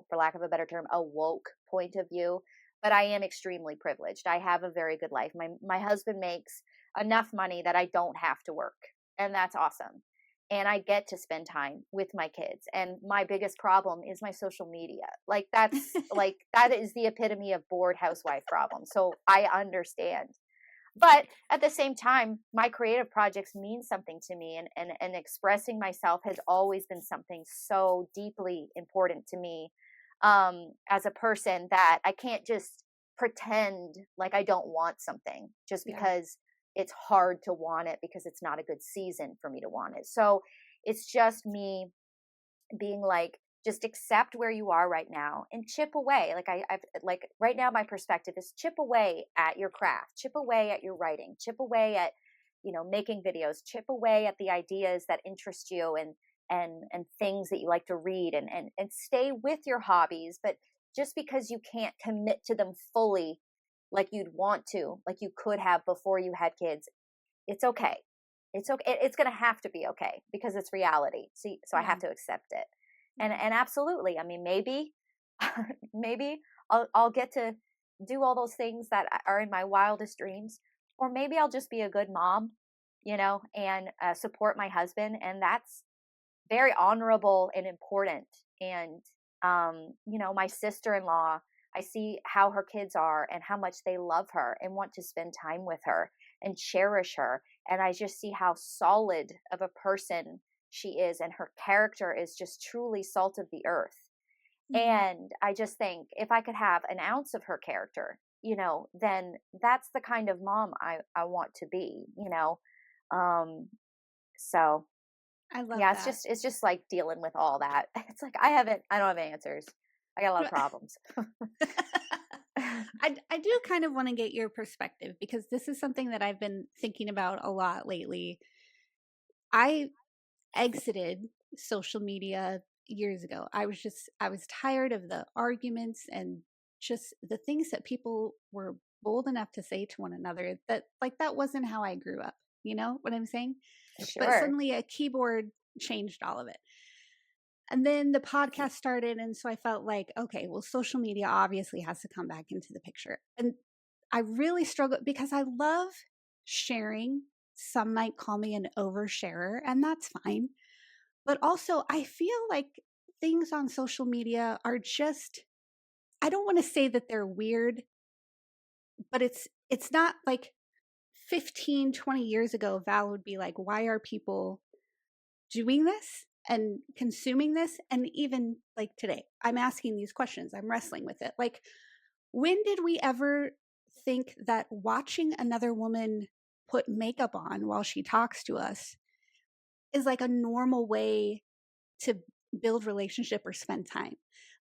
Speaker 2: for lack of a better term, a woke point of view, but I am extremely privileged. I have a very good life. My husband makes enough money that I don't have to work, and that's awesome. And I get to spend time with my kids. And my biggest problem is my social media. Like that's like that is the epitome of bored housewife problem. So I understand. But at the same time, my creative projects mean something to me, and expressing myself has always been something so deeply important to me, as a person, that I can't just pretend like I don't want something just because it's hard to want it because it's not a good season for me to want it. So it's just me being like, just accept where you are right now and chip away. Like I've like right now, my perspective is chip away at your craft, chip away at your writing, chip away at, making videos, chip away at the ideas that interest you and things that you like to read, and stay with your hobbies. But just because you can't commit to them fully, like you'd want to, like you could have before you had kids, it's okay. It's okay. It's going to have to be okay because it's reality. So I have to accept it. And absolutely, I mean, maybe maybe I'll get to do all those things that are in my wildest dreams, or maybe I'll just be a good mom, and support my husband, and that's very honorable and important. And my sister-in-law, I see how her kids are and how much they love her and want to spend time with her and cherish her, and I just see how solid of a person she is, and her character is just truly salt of the earth. And I just think if I could have an ounce of her character, then that's the kind of mom I want to be. So
Speaker 1: I love
Speaker 2: yeah,
Speaker 1: that.
Speaker 2: it's just like dealing with all that. It's like I don't have answers. I got a lot of problems.
Speaker 1: I do kind of want to get your perspective because this is something that I've been thinking about a lot lately. I exited social media years ago. I was tired of the arguments and just the things that people were bold enough to say to one another that like that wasn't how I grew up. You know what I'm saying? But
Speaker 2: Sure.
Speaker 1: suddenly a keyboard changed all of it. And then the podcast started. And so I felt like, okay, well, social media obviously has to come back into the picture. And I really struggle because I love sharing. Some might call me an oversharer, and that's fine. But also, I feel like things on social media are just, I don't want to say that they're weird, but it's not like 15, 20 years ago, Val would be like, why are people doing this and consuming this? And even like today, I'm asking these questions, I'm wrestling with it. Like, when did we ever think that watching another woman put makeup on while she talks to us is like a normal way to build relationship or spend time?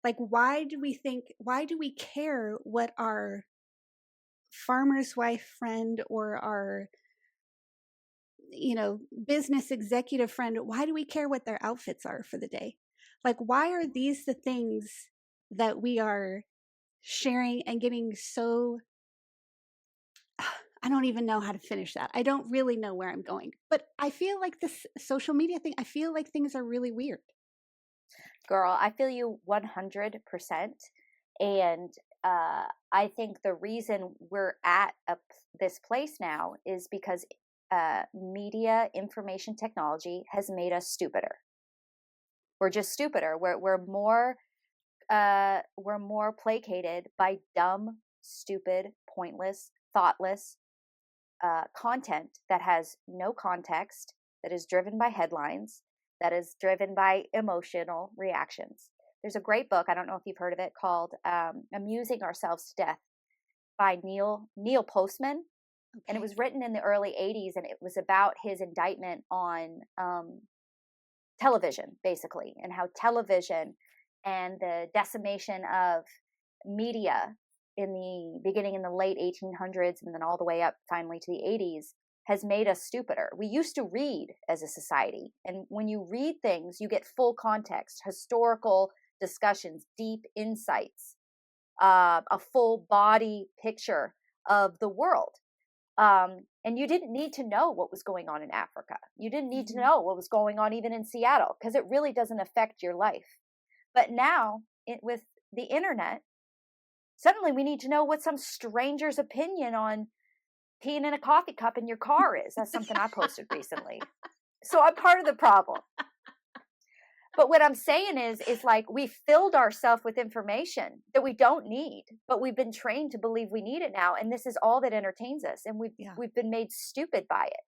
Speaker 1: Like, why do we care what our farmer's wife friend or our business executive friend, why do we care what their outfits are for the day? Like, why are these the things that we are sharing and getting so, I don't even know how to finish that. I don't really know where I'm going, but I feel like this social media thing, I feel like things are really weird.
Speaker 2: Girl, I feel you 100%. And I think the reason we're at this place now is because media information technology has made us stupider. We're just stupider. We're more placated by dumb, stupid, pointless, thoughtless content that has no context, that is driven by headlines, that is driven by emotional reactions. There's a great book, I don't know if you've heard of it, called Amusing Ourselves to Death by Neil Postman.
Speaker 1: Okay.
Speaker 2: And it was written in the early 80s, and it was about his indictment on television, basically, and how television and the decimation of media in the beginning in the late 1800s and then all the way up finally to the 80s has made us stupider. We used to read as a society, and when you read things, you get full context, historical discussions, deep insights, a full body picture of the world. And you didn't need to know what was going on in Africa. You didn't need to know what was going on even in Seattle, because it really doesn't affect your life. But now, with the internet, suddenly we need to know what some stranger's opinion on peeing in a coffee cup in your car is. That's something I posted recently. So I'm part of the problem. But what I'm saying is like we filled ourselves with information that we don't need, but we've been trained to believe we need it now, and this is all that entertains us, and we've been made stupid by it,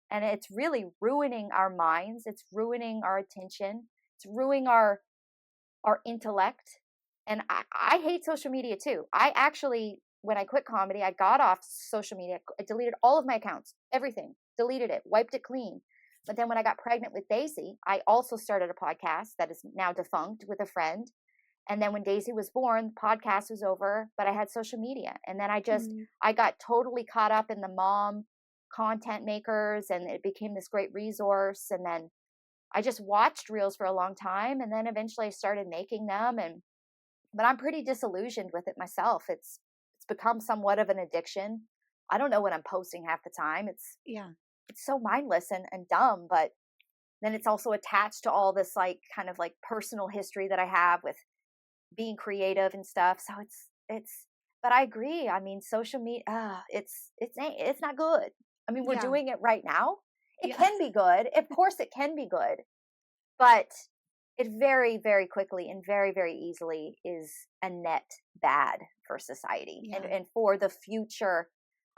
Speaker 2: and it's really ruining our minds. It's ruining our attention. It's ruining our intellect. And I hate social media too. I actually, when I quit comedy, I got off social media. I deleted all of my accounts, everything, deleted it, wiped it clean. But then when I got pregnant with Daisy, I also started a podcast that is now defunct with a friend. And then when Daisy was born, the podcast was over, but I had social media. And then I got totally caught up in the mom content makers, and it became this great resource. And then I just watched reels for a long time, and then eventually I started making them. But I'm pretty disillusioned with it myself. It's become somewhat of an addiction. I don't know what I'm posting half the time. It's so mindless and dumb, but then it's also attached to all this like kind of like personal history that I have with being creative and stuff. So but I agree. I mean, social media, it's not good. I mean, we're doing it right now. It can be good. Of course it can be good, but it very, very quickly and very, very easily is a net bad for society and for the future.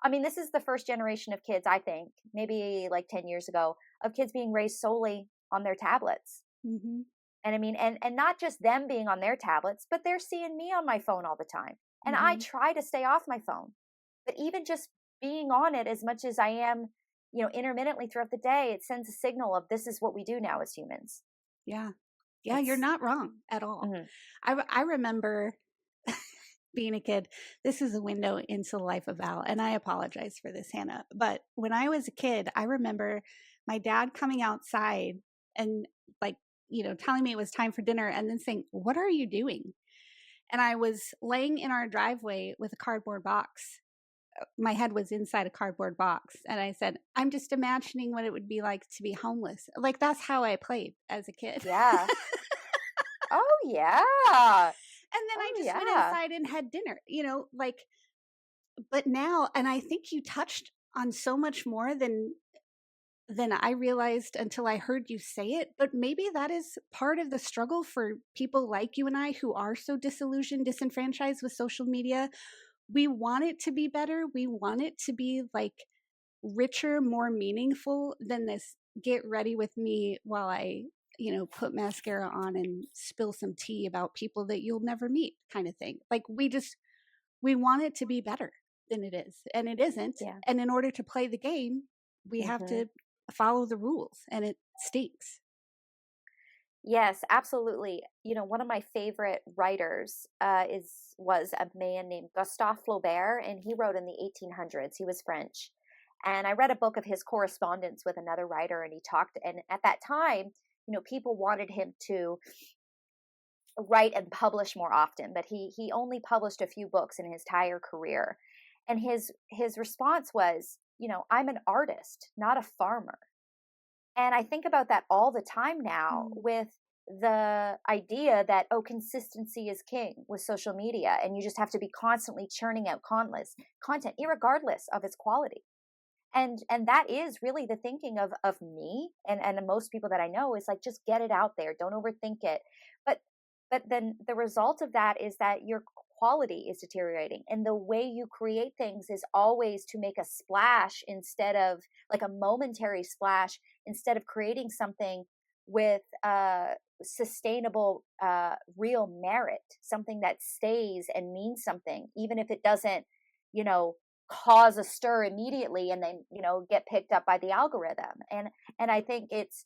Speaker 2: I mean, this is the first generation of kids, I think, maybe like 10 years ago, of kids being raised solely on their tablets.
Speaker 1: Mm-hmm.
Speaker 2: And I mean, and not just them being on their tablets, but they're seeing me on my phone all the time. And I try to stay off my phone. But even just being on it as much as I am, intermittently throughout the day, it sends a signal of this is what we do now as humans.
Speaker 1: Yeah. Yeah, you're not wrong at all.
Speaker 2: Mhm.
Speaker 1: I remember being a kid. This is a window into the life of Val, and I apologize for this, Hannah. But when I was a kid, I remember my dad coming outside and like, telling me it was time for dinner and then saying, "What are you doing?" And I was laying in our driveway with a cardboard box. My head was inside a cardboard box. And I said, "I'm just imagining what it would be like to be homeless." Like, that's how I played as a kid.
Speaker 2: Yeah. Oh, yeah.
Speaker 1: And then I
Speaker 2: Oh,
Speaker 1: just went
Speaker 2: yeah.
Speaker 1: inside and had dinner, but now, and I think you touched on so much more than I realized until I heard you say it, but maybe that is part of the struggle for people like you and I who are so disillusioned, disenfranchised with social media. We want it to be better. We want it to be like richer, more meaningful than this get ready with me while I, put mascara on and spill some tea about people that you'll never meet kind of thing. Like we want it to be better than it is, and it isn't.
Speaker 2: Yeah.
Speaker 1: And in order to play the game, we have to follow the rules, and it stinks.
Speaker 2: Yes, absolutely. One of my favorite writers was a man named Gustave Flaubert, and he wrote in the 1800s. He was French, and I read a book of his correspondence with another writer, and he talked. And at that time, people wanted him to write and publish more often, but he only published a few books in his entire career. And his response was, I'm an artist, not a farmer. And I think about that all the time now
Speaker 1: Mm.
Speaker 2: with the idea that, oh, consistency is king with social media, and you just have to be constantly churning out content, irregardless of its quality. And that is really the thinking of me and most people that I know, is like, just get it out there, don't overthink it. But but then the result of that is that your quality is deteriorating, and the way you create things is always to make a splash, instead of like a momentary splash, instead of creating something with sustainable real merit, something that stays and means something, even if it doesn't, you know cause a stir immediately and then get picked up by the algorithm. And I think it's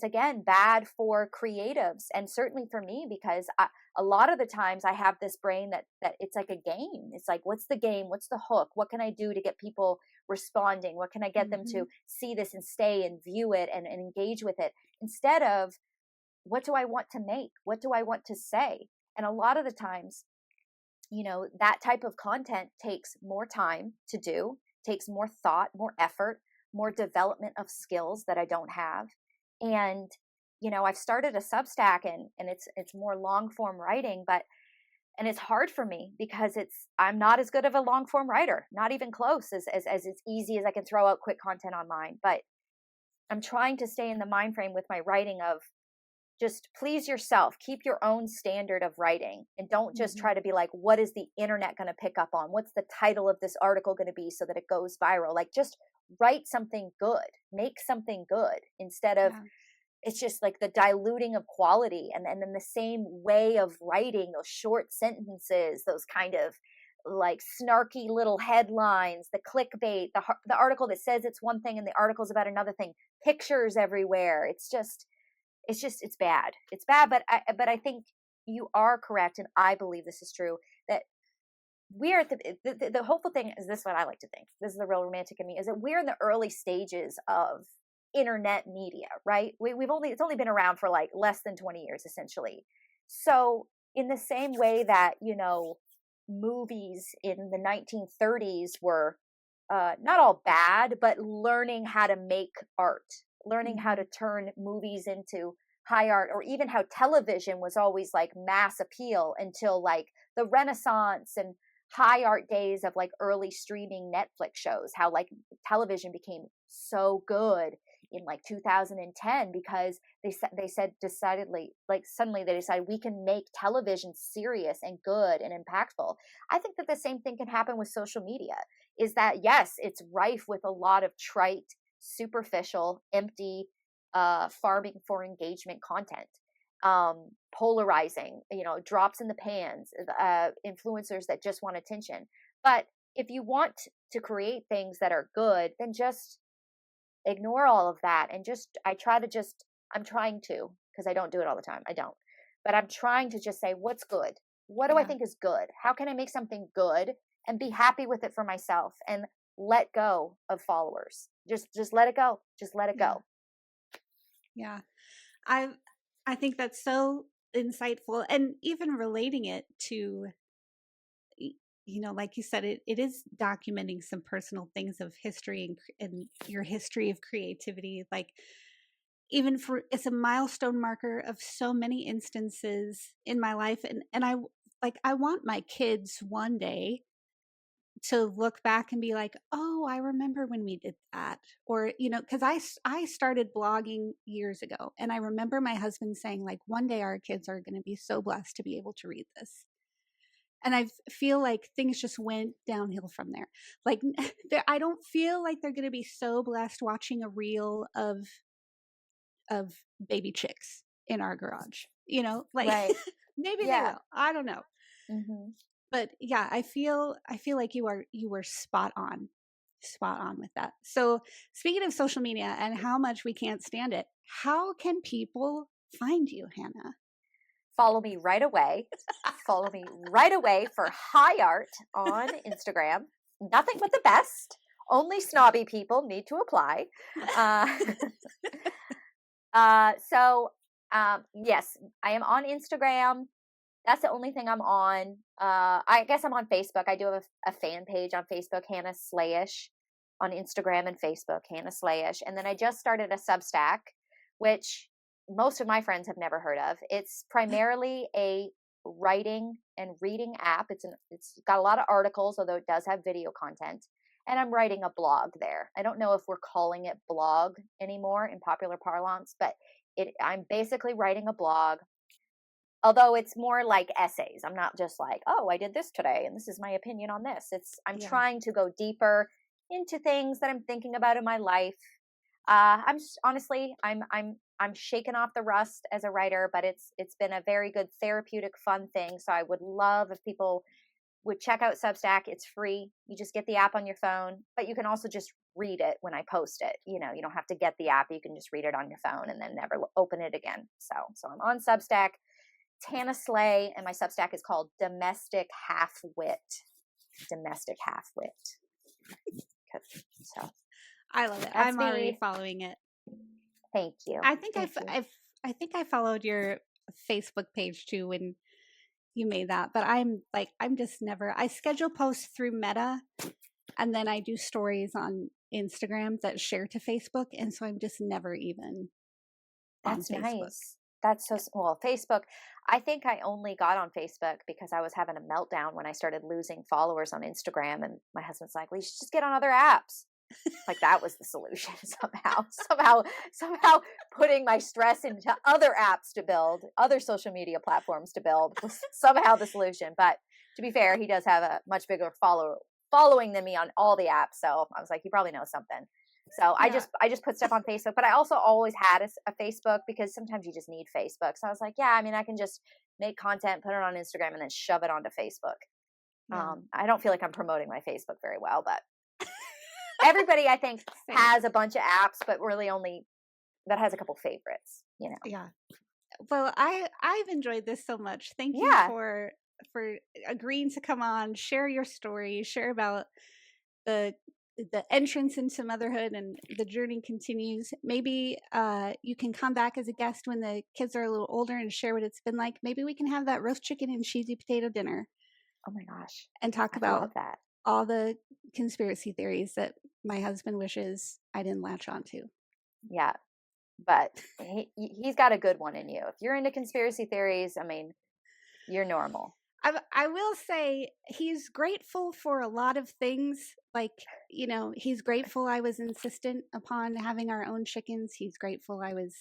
Speaker 2: again bad for creatives, and certainly for me, because a lot of the times I have this brain that it's like a game. It's like, what's the game, what's the hook, what can I do to get people responding, what can I get them
Speaker 1: Mm-hmm.
Speaker 2: to see this and stay and view it and engage with it, instead of what do I want to make, what do I want to say. And a lot of the times, that type of content takes more time to do, takes more thought, more effort, more development of skills that I don't have. And I've started a Substack, and it's more long form writing, and it's hard for me because I'm not as good of a long form writer, not even close as it's easy as I can throw out quick content online. But I'm trying to stay in the mind frame with my writing of just please yourself, keep your own standard of writing, and don't just
Speaker 1: Mm-hmm.
Speaker 2: try to be like, what is the internet going to pick up on, what's the title of this article going to be so that it goes viral. Like, just write something good, make something good, instead of,
Speaker 1: Yeah.
Speaker 2: it's just like the diluting of quality. And then the same way of writing, those short sentences, those kind of like snarky little headlines, the clickbait, the article that says it's one thing and the article's about another thing, pictures everywhere. It's bad. It's bad. But I think you are correct, and I believe this is true, that we are at the hopeful thing is this. What I like to think, this is the real romantic in me, is that we're in the early stages of internet media, right? It's only been around for like less than 20 years, essentially. So in the same way that movies in the 1930s were not all bad, but learning how to make art, learning how
Speaker 1: Mm-hmm.
Speaker 2: to turn movies into high art, or even how television was always like mass appeal until like the Renaissance and high art days of like early streaming Netflix shows, how like television became so good in like 2010 because they said decidedly, like suddenly they decided we can make television serious and good and impactful. I think that the same thing can happen with social media, is that yes, it's rife with a lot of trite, superficial, empty, farming for engagement content, polarizing, drops in the pans, influencers that just want attention. But if you want to create things that are good, then just ignore all of that, and I try to just I'm trying to, because I don't do it all the time. I don't. But I'm trying to just say, what's good? What do I
Speaker 1: Yeah.
Speaker 2: think is good? How can I make something good and be happy with it for myself and let go of followers? Just let it go. Just let it
Speaker 1: Yeah.
Speaker 2: go.
Speaker 1: Yeah. I think that's so insightful, and even relating it to, like you said, it is documenting some personal things of history and your history of creativity. Like, even for, it's a milestone marker of so many instances in my life. And I want my kids one day to look back and be like, oh, I remember when we did that. Or, because I started blogging years ago, and I remember my husband saying, like, one day our kids are going to be so blessed to be able to read this. And I feel like things just went downhill from there. Like, I don't feel like they're going to be so blessed watching a reel of baby chicks in our garage. Like,
Speaker 2: Right.
Speaker 1: maybe they
Speaker 2: Yeah.
Speaker 1: will. I don't know.
Speaker 2: Mm-hmm.
Speaker 1: But yeah, I feel like you were spot on with that. So, speaking of social media and how much we can't stand it, how can people find you, Hannah?
Speaker 2: Follow me right away. Follow me right away for High Art on Instagram. Nothing but the best. Only snobby people need to apply. Yes, I am on Instagram. That's the only thing I'm on. I guess I'm on Facebook. I do have a fan page on Facebook, Hannah Slayish, on Instagram and Facebook, Hannah Slayish. And then I just started a Substack, which most of my friends have never heard of. It's primarily a writing and reading app. It's got a lot of articles, although it does have video content. And I'm writing a blog there. I don't know if we're calling it blog anymore in popular parlance, but I'm basically writing a blog. Although it's more like essays. I'm not just like, oh, I did this today and this is my opinion on this. I'm
Speaker 1: Yeah.
Speaker 2: trying to go deeper into things that I'm thinking about in my life. Honestly, I'm shaking off the rust as a writer, but it's been a very good therapeutic, fun thing. So I would love if people would check out Substack. It's free. You just get the app on your phone, but you can also just read it when I post it. You don't have to get the app. You can just read it on your phone and then never open it again. So I'm on Substack. Hannah Slay, and my Substack is called Domestic Half-Wit. Domestic Half-Wit. So
Speaker 1: I love it.
Speaker 2: that's
Speaker 1: I'm
Speaker 2: me.
Speaker 1: already following it.
Speaker 2: Thank you.
Speaker 1: I think
Speaker 2: Thank you.
Speaker 1: I think I followed your Facebook page too when you made that, but I'm just never. I schedule posts through Meta, and then I do stories on Instagram that share to Facebook, and so I'm just never even on
Speaker 2: That's
Speaker 1: Facebook.
Speaker 2: nice. That's so well. Facebook. I think I only got on Facebook because I was having a meltdown when I started losing followers on Instagram, and my husband's like, "Well, you should just get on other apps." Like that was the solution somehow putting my stress into other apps to build, other social media platforms to build was somehow the solution. But to be fair, he does have a much bigger following than me on all the apps. So I was like, he probably knows something. So
Speaker 1: Yeah.
Speaker 2: I just put stuff on Facebook, but I also always had a Facebook because sometimes you just need Facebook. So I was like, yeah, I mean, I can just make content, put it on Instagram, and then shove it onto Facebook.
Speaker 1: Yeah.
Speaker 2: I don't feel like I'm promoting my Facebook very well, but everybody I think
Speaker 1: Same.
Speaker 2: has a bunch of apps, but really only that has a couple favorites,
Speaker 1: Yeah. Well, I've enjoyed this so much. Thank you
Speaker 2: Yeah.
Speaker 1: for agreeing to come on, share your story, share about the entrance into motherhood, and the journey continues. Maybe you can come back as a guest when the kids are a little older and share what it's been like. Maybe we can have that roast chicken and cheesy potato dinner
Speaker 2: Oh my gosh.
Speaker 1: and talk
Speaker 2: I
Speaker 1: about
Speaker 2: love that.
Speaker 1: all the conspiracy theories that my husband wishes I didn't latch onto.
Speaker 2: Yeah. But he's got a good one in you. If you're into conspiracy theories, I mean, you're normal.
Speaker 1: I will say he's grateful for a lot of things. Like, he's grateful I was insistent upon having our own chickens. He's grateful I was,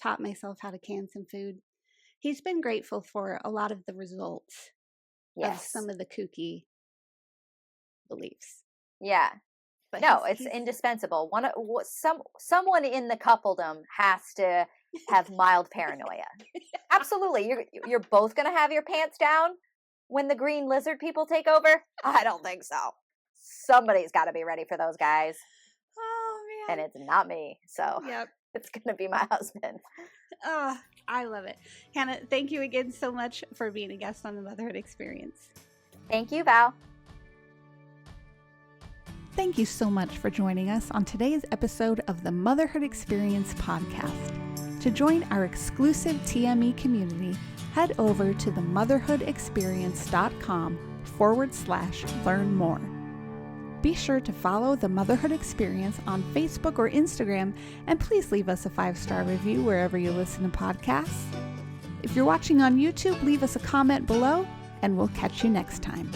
Speaker 1: taught myself how to can some food. He's been grateful for a lot of the results of some of the kooky beliefs.
Speaker 2: Yeah.
Speaker 1: But
Speaker 2: no, it's indispensable. Someone in the coupledom has to have mild paranoia. Absolutely. You're both going to have your pants down when the green lizard people take over? I don't think so. Somebody's got to be ready for those guys.
Speaker 1: Oh man.
Speaker 2: And it's not me. So
Speaker 1: Yep.
Speaker 2: it's going to be my husband.
Speaker 1: Oh, I love it. Hannah, thank you again so much for being a guest on the Motherhood Experience.
Speaker 2: Thank you, Val.
Speaker 1: Thank you so much for joining us on today's episode of the Motherhood Experience podcast. To join our exclusive TME community, head over to themotherhoodexperience.com/learn more. Be sure to follow the Motherhood Experience on Facebook or Instagram, and please leave us a 5-star review wherever you listen to podcasts. If you're watching on YouTube, leave us a comment below, and we'll catch you next time.